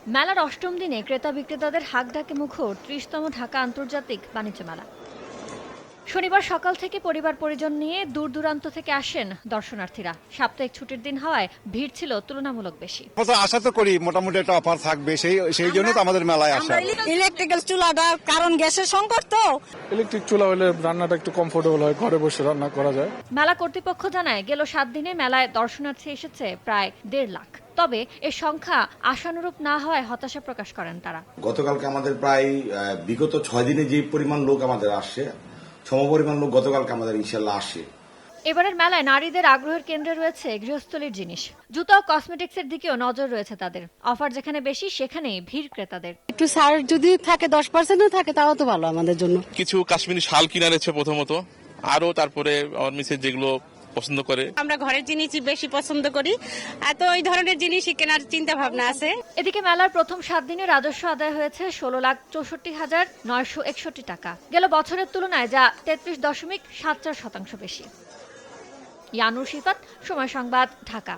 মেলার অষ্টম দিনে ক্রেতা বিক্রেতাদের হাঁকডাকে মুখর ৩০তম ঢাকা আন্তর্জাতিক বাণিজ্য মেলা। শনিবার সকাল থেকে পরিবার পরিজন নিয়ে দূর দূরান্ত থেকে আসেন দর্শনার্থীরা। সাপ্তাহিক ছুটির দিন হওয়ায় ভিড় ছিল তুলনামূলক বেশি। আশা তো করি মোটামুটি একটা অফার থাকবে, সেই জন্য তো আমাদের মেলায় আসা। ইলেকট্রিক্যাল চুলাটা কারণ গ্যাসের সংকট, তো ইলেকট্রিক চুলা হলে রান্নাটা একটু কমফোর্টেবল হয়, ঘরে বসে রান্না করা যায়। মেলা কর্তৃপক্ষ জানায় গেল ৭ দিনে মেলায় দর্শনার্থী এসেছে প্রায় ১.৫ লাখ। তবে এর সংখ্যা আশানুরূপ না হওয়ায় হতাশা প্রকাশ করেন তারা। গতকালকে আমাদের প্রায় বিগত ৬ দিনে যে পরিমাণ লোক আমাদের আসছে, সমপরিমাণ লোক গতকালকে আমাদের ইনশাল্লাহ আসে। এবারের মেলায় নারীদের আগ্রহের কেন্দ্রে রয়েছে গৃহস্থলীর জিনিস, জুতা ও কসমেটিক্সের দিকেও নজর রয়েছে তাদের। অফার যেখানে বেশি সেখানেই ভিড় ক্রেতাদের। একটু ছাড় যদি থাকে 10%ও থাকে তাও তো ভালো আমাদের জন্য। কিছু কাশ্মীরি শাল কিনা রয়েছে প্রথমত, আরো তারপরে আমার মিসেস যেগুলো পছন্দ করে। আমরা ঘরের জিনিসই বেশি পছন্দ করি, এত ওই ধরনের জিনিসই কেনার চিন্তা ভাবনা আছে। এদিকে মেলার প্রথম ৭ দিনে রাজস্ব আদায় হয়েছে ১৬,৬৪,৯৬১ টাকা, গেল বছরের তুলনায় যা ৩৩.৭৪% বেশি। ইয়ানুর শিফাত, সময় সংবাদ, ঢাকা।